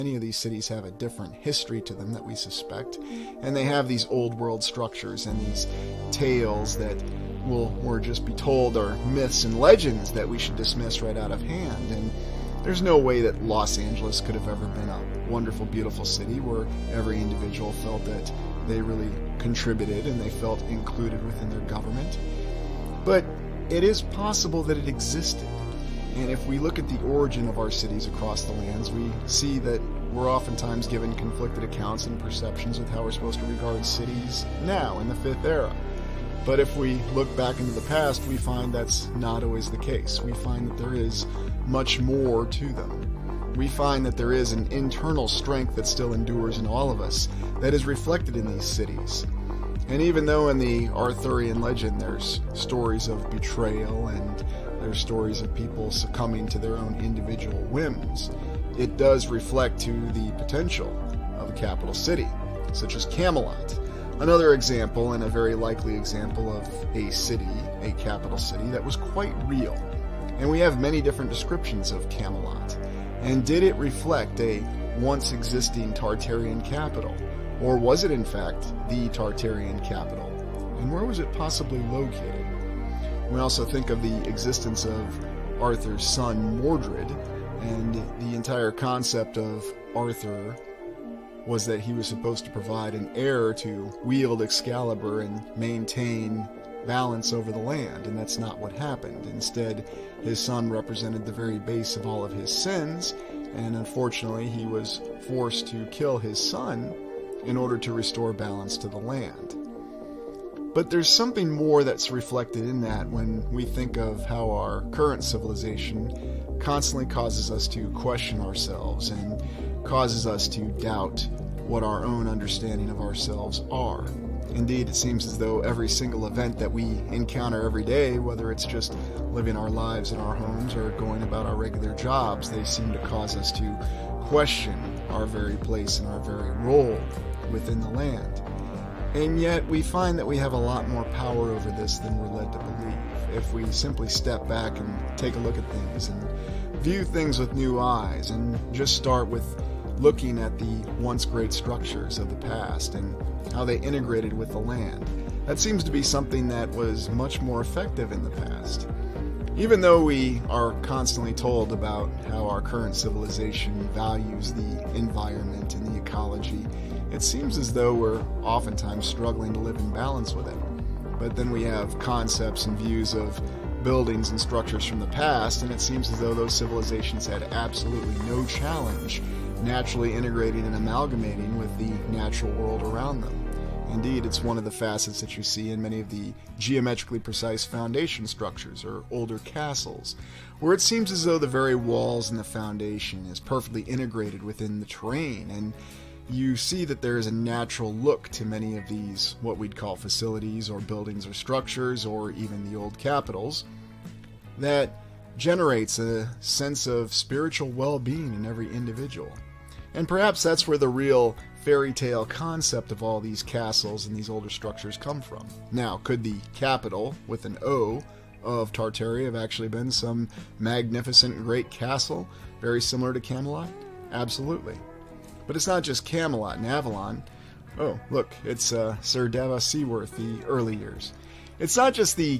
Many of these cities have a different history to them that we suspect, and they have these old world structures and these tales that we'll just be told are myths and legends that we should dismiss right out of hand. And there's no way that Los Angeles could have ever been a wonderful, beautiful city where every individual felt that they really contributed and they felt included within their government. But it is possible that it existed. And if we look at the origin of our cities across the lands, we see that we're oftentimes given conflicted accounts and perceptions with how we're supposed to regard cities now in the Fifth Era. But if we look back into the past, we find that's not always the case. We find that there is much more to them. We find that there is an internal strength that still endures in all of us that is reflected in these cities. And even though in the Arthurian legend there's stories of betrayal and there's stories of people succumbing to their own individual whims, it does reflect to the potential of a capital city, such as Camelot. Another example, and a very likely example of a city, a capital city, that was quite real. And we have many different descriptions of Camelot. And did it reflect a once existing Tartarian capital? Or was it in fact the Tartarian capital? And where was it possibly located? We also think of the existence of Arthur's son Mordred, and the entire concept of Arthur was that he was supposed to provide an heir to wield Excalibur and maintain balance over the land, and that's not what happened. Instead, his son represented the very base of all of his sins, and unfortunately he was forced to kill his son in order to restore balance to the land. But there's something more that's reflected in that when we think of how our current civilization constantly causes us to question ourselves and causes us to doubt what our own understanding of ourselves are. Indeed, it seems as though every single event that we encounter every day, whether it's just living our lives in our homes or going about our regular jobs, they seem to cause us to question our very place and our very role within the land. And yet we find that we have a lot more power over this than we're led to believe if we simply step back and take a look at things and view things with new eyes and just start with looking at the once great structures of the past and how they integrated with the land. That seems to be something that was much more effective in the past. Even though we are constantly told about how our current civilization values the environment and the ecology, it seems as though we're oftentimes struggling to live in balance with it. But then we have concepts and views of buildings and structures from the past, and it seems as though those civilizations had absolutely no challenge naturally integrating and amalgamating with the natural world around them. Indeed, it's one of the facets that you see in many of the geometrically precise foundation structures or older castles, where it seems as though the very walls and the foundation is perfectly integrated within the terrain, and you see that there is a natural look to many of these, what we'd call facilities or buildings or structures, or even the old capitals, that generates a sense of spiritual well-being in every individual. And perhaps that's where the real fairy tale concept of all these castles and these older structures come from. Now, could the capital, with an O, of Tartaria have actually been some magnificent great castle, very similar to Camelot? Absolutely. But it's not just Camelot and Avalon. Oh, look, it's Sir Davos Seaworth, the early years. It's not just the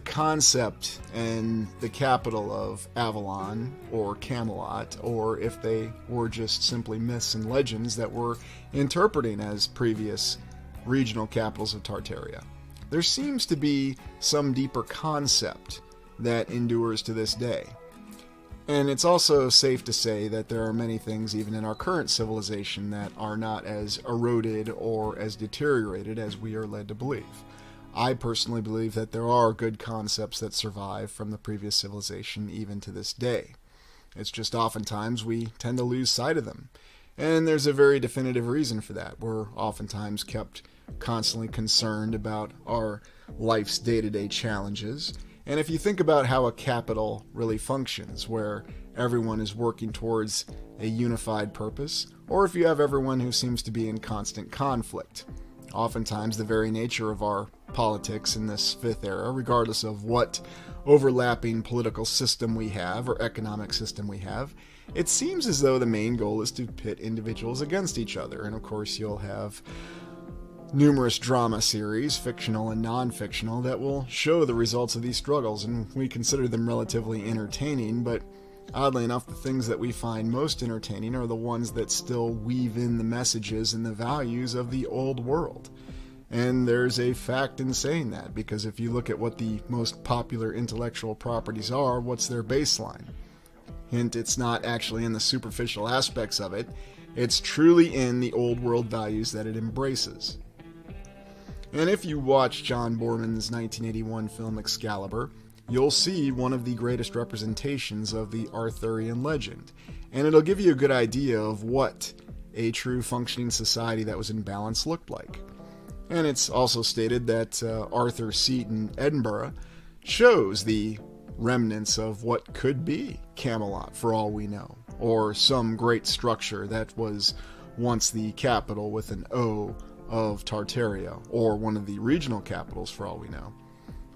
concept and the capital of Avalon or Camelot, or if they were just simply myths and legends that we're interpreting as previous regional capitals of Tartaria. There seems to be some deeper concept that endures to this day. And it's also safe to say that there are many things even in our current civilization that are not as eroded or as deteriorated as we are led to believe. I personally believe that there are good concepts that survive from the previous civilization even to this day. It's just oftentimes we tend to lose sight of them. And there's a very definitive reason for that. We're oftentimes kept constantly concerned about our life's day-to-day challenges. And if you think about how a capital really functions, where everyone is working towards a unified purpose, or if you have everyone who seems to be in constant conflict, oftentimes the very nature of our politics in this fifth era, regardless of what overlapping political system we have or economic system we have, it seems as though the main goal is to pit individuals against each other. And of course, you'll have numerous drama series, fictional and non-fictional, that will show the results of these struggles, and we consider them relatively entertaining, but oddly enough, the things that we find most entertaining are the ones that still weave in the messages and the values of the old world. And there's a fact in saying that, because if you look at what the most popular intellectual properties are, what's their baseline? Hint, it's not actually in the superficial aspects of it, it's truly in the old world values that it embraces. And if you watch John Boorman's 1981 film Excalibur, you'll see one of the greatest representations of the Arthurian legend, and it'll give you a good idea of what a true functioning society that was in balance looked like. And it's also stated that Arthur's seat in Edinburgh shows the remnants of what could be Camelot for all we know, or some great structure that was once the capital with an O of Tartaria, or one of the regional capitals for all we know.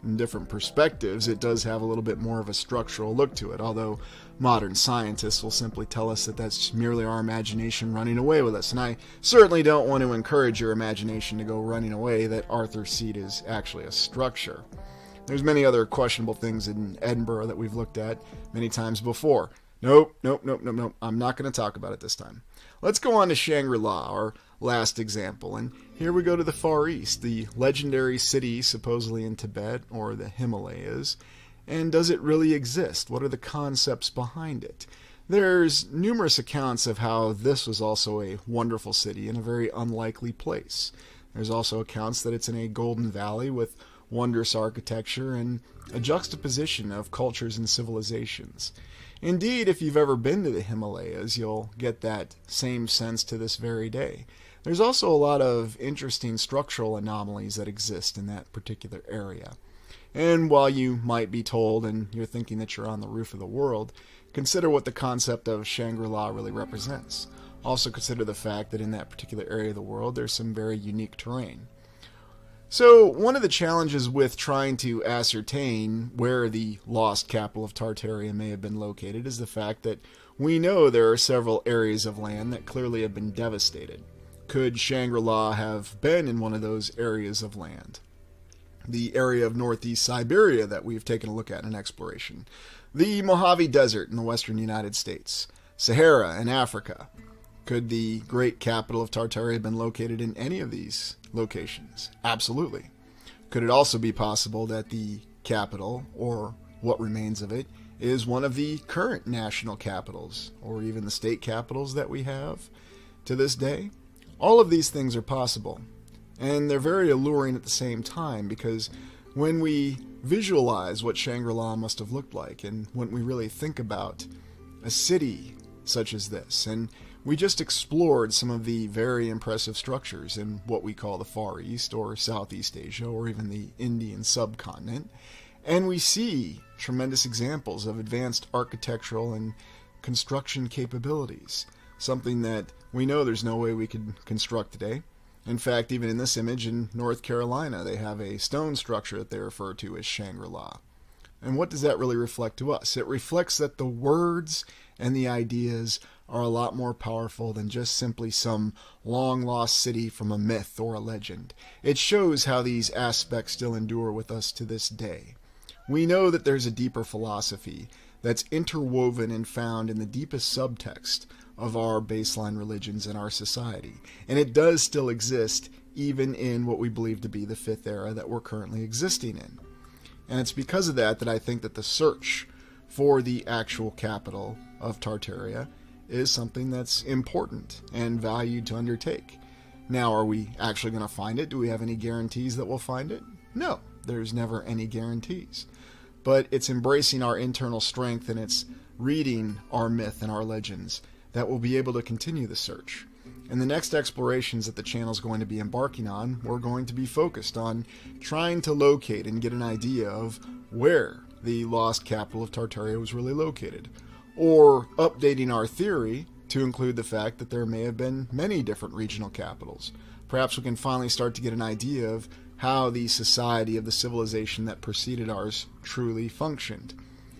In different perspectives, it does have a little bit more of a structural look to it, although modern scientists will simply tell us that that's merely our imagination running away with us. And I certainly don't want to encourage your imagination to go running away that Arthur's Seat is actually a structure. There's many other questionable things in Edinburgh that we've looked at many times before. Nope. I'm not going to talk about it this time. Let's go on to Shangri-La, our last example. And here we go to the Far East, the legendary city supposedly in Tibet or the Himalayas. And does it really exist? What are the concepts behind it? There's numerous accounts of how this was also a wonderful city in a very unlikely place. There's also accounts that it's in a golden valley with wondrous architecture and a juxtaposition of cultures and civilizations. Indeed, if you've ever been to the Himalayas, you'll get that same sense to this very day. There's also a lot of interesting structural anomalies that exist in that particular area. And while you might be told and you're thinking that you're on the roof of the world, consider what the concept of Shangri-La really represents. Also consider the fact that in that particular area of the world, there's some very unique terrain. So, one of the challenges with trying to ascertain where the lost capital of Tartaria may have been located is the fact that we know there are several areas of land that clearly have been devastated. Could Shangri-La have been in one of those areas of land? The area of northeast Siberia that we've taken a look at in exploration, the Mojave Desert in the western United States, Sahara in Africa. Could the great capital of Tartaria have been located in any of these locations? Absolutely. Could it also be possible that the capital, or what remains of it, is one of the current national capitals, or even the state capitals that we have to this day? All of these things are possible, and they're very alluring at the same time, because when we visualize what Shangri-La must have looked like, and when we really think about a city such as this, and we just explored some of the very impressive structures in what we call the Far East or Southeast Asia or even the Indian subcontinent, and we see tremendous examples of advanced architectural and construction capabilities, something that we know there's no way we could construct today. In fact, even in this image in North Carolina, they have a stone structure that they refer to as Shangri-La. And what does that really reflect to us? It reflects that the words and the ideas are a lot more powerful than just simply some long-lost city from a myth or a legend. It shows how these aspects still endure with us to this day. We know that there's a deeper philosophy that's interwoven and found in the deepest subtext of our baseline religions in our society. And it does still exist even in what we believe to be the fifth era that we're currently existing in. And it's because of that that I think that the search for the actual capital of Tartaria is something that's important and valued to undertake. Now, are we actually going to find it? Do we have any guarantees that we'll find it? No, there's never any guarantees. But it's embracing our internal strength and it's reading our myth and our legends that will be able to continue the search. In the next explorations that the channel is going to be embarking on, we're going to be focused on trying to locate and get an idea of where the lost capital of Tartaria was really located, or updating our theory to include the fact that there may have been many different regional capitals. Perhaps we can finally start to get an idea of how the society of the civilization that preceded ours truly functioned.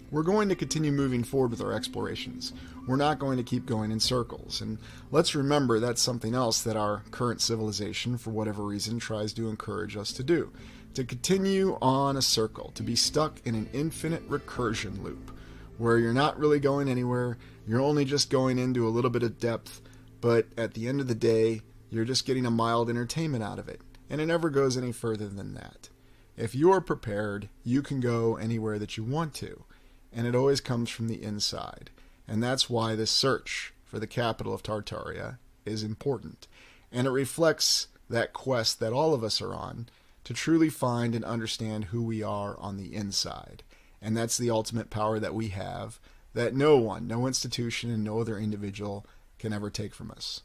We're going to continue moving forward with our explorations. We're not going to keep going in circles. And let's remember that's something else that our current civilization, for whatever reason, tries to encourage us to do. To continue on a circle, to be stuck in an infinite recursion loop, where you're not really going anywhere, you're only just going into a little bit of depth, but at the end of the day, you're just getting a mild entertainment out of it. And it never goes any further than that. If you're prepared, you can go anywhere that you want to. And it always comes from the inside. And that's why this search for the capital of Tartaria is important. And it reflects that quest that all of us are on to truly find and understand who we are on the inside. And that's the ultimate power that we have, that no one, no institution, and no other individual can ever take from us.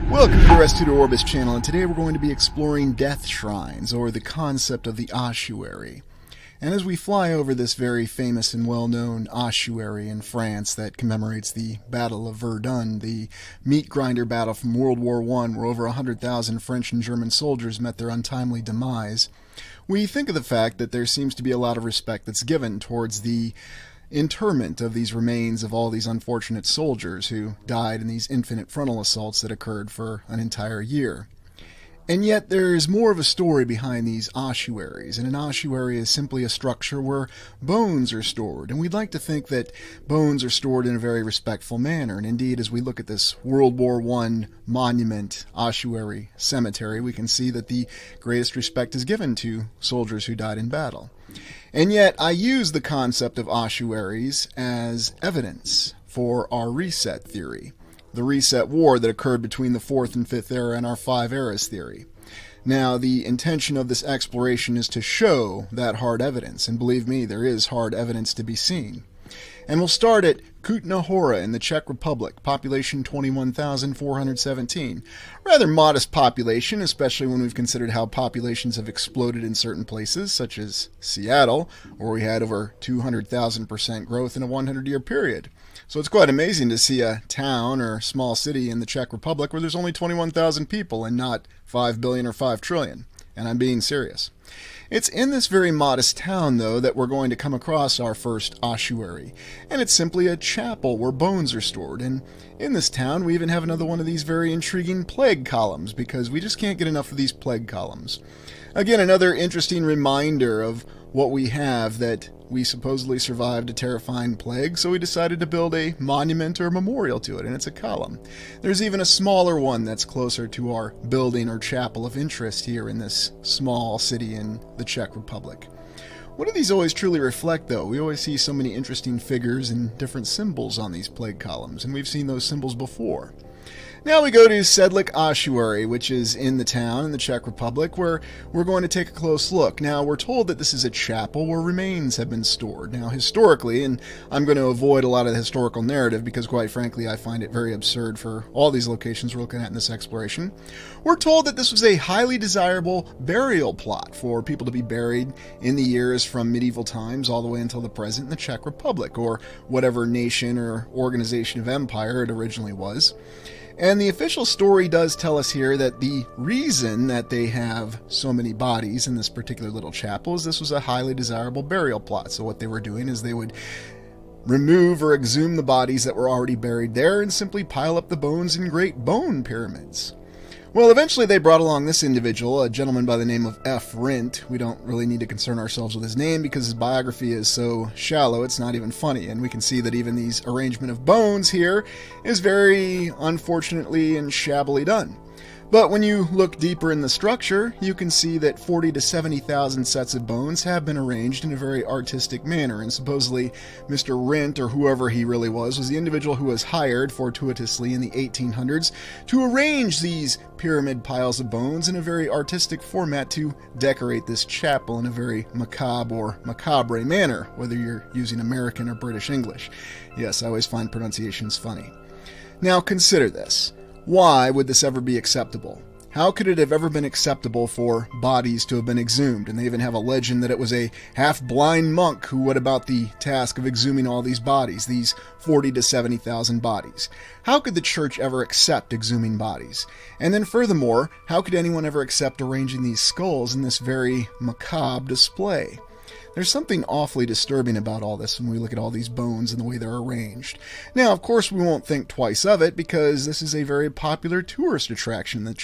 Welcome to the Res Tutor Orbis channel, and today we're going to be exploring death shrines, or the concept of the ossuary. And as we fly over this very famous and well-known ossuary in France that commemorates the Battle of Verdun, the meat grinder battle from World War I, where over 100,000 French and German soldiers met their untimely demise, we think of the fact that there seems to be a lot of respect that's given towards the interment of these remains of all these unfortunate soldiers who died in these infinite frontal assaults that occurred for an entire year. And yet there is more of a story behind these ossuaries, and an ossuary is simply a structure where bones are stored, and we'd like to think that bones are stored in a very respectful manner. And indeed, as we look at this World War I monument ossuary cemetery, we can see that the greatest respect is given to soldiers who died in battle. And yet I use the concept of ossuaries as evidence for our reset theory. The reset war that occurred between the 4th and 5th era and our 5 eras theory. Now, the intention of this exploration is to show that hard evidence, and believe me, there is hard evidence to be seen. And we'll start at Kutna Hora in the Czech Republic, population 21,417. Rather modest population, especially when we've considered how populations have exploded in certain places, such as Seattle, where we had over 200,000% growth in a 100-year period. So it's quite amazing to see a town or small city in the Czech Republic where there's only 21,000 people and not 5 billion or 5 trillion. And I'm being serious. It's in this very modest town, though, that we're going to come across our first ossuary. And it's simply a chapel where bones are stored. And in this town, we even have another one of these very intriguing plague columns, because we just can't get enough of these plague columns. Again, another interesting reminder of what we have, that we supposedly survived a terrifying plague, so we decided to build a monument or memorial to it, and it's a column. There's even a smaller one that's closer to our building or chapel of interest here in this small city in the Czech Republic. What do these always truly reflect, though? We always see so many interesting figures and different symbols on these plague columns, and we've seen those symbols before. Now we go to Sedlec Ossuary, which is in the town in the Czech Republic, where we're going to take a close look. Now, we're told that this is a chapel where remains have been stored. Now, historically, and I'm going to avoid a lot of the historical narrative because, quite frankly, I find it very absurd for all these locations we're looking at in this exploration, we're told that this was a highly desirable burial plot for people to be buried in the years from medieval times all the way until the present in the Czech Republic, or whatever nation or organization of empire it originally was. And the official story does tell us here that the reason that they have so many bodies in this particular little chapel is this was a highly desirable burial plot. So what they were doing is they would remove or exhume the bodies that were already buried there and simply pile up the bones in great bone pyramids. Well, eventually they brought along this individual, a gentleman by the name of F. Rindt. We don't really need to concern ourselves with his name because his biography is so shallow it's not even funny, and we can see that even these arrangement of bones here is very unfortunately and shabbily done. But when you look deeper in the structure, you can see that 40 to 70,000 sets of bones have been arranged in a very artistic manner, and supposedly Mr. Rindt, or whoever he really was the individual who was hired fortuitously in the 1800s to arrange these pyramid piles of bones in a very artistic format to decorate this chapel in a very macabre or macabre manner, whether you're using American or British English. Yes, I always find pronunciations funny. Now consider this. Why would this ever be acceptable? How could it have ever been acceptable for bodies to have been exhumed? And they even have a legend that it was a half-blind monk who went about the task of exhuming all these bodies, these 40 to 70,000 bodies. How could the church ever accept exhuming bodies? And then furthermore, how could anyone ever accept arranging these skulls in this very macabre display? There's something awfully disturbing about all this when we look at all these bones and the way they're arranged. Now, of course, we won't think twice of it because this is a very popular tourist attraction in the Czech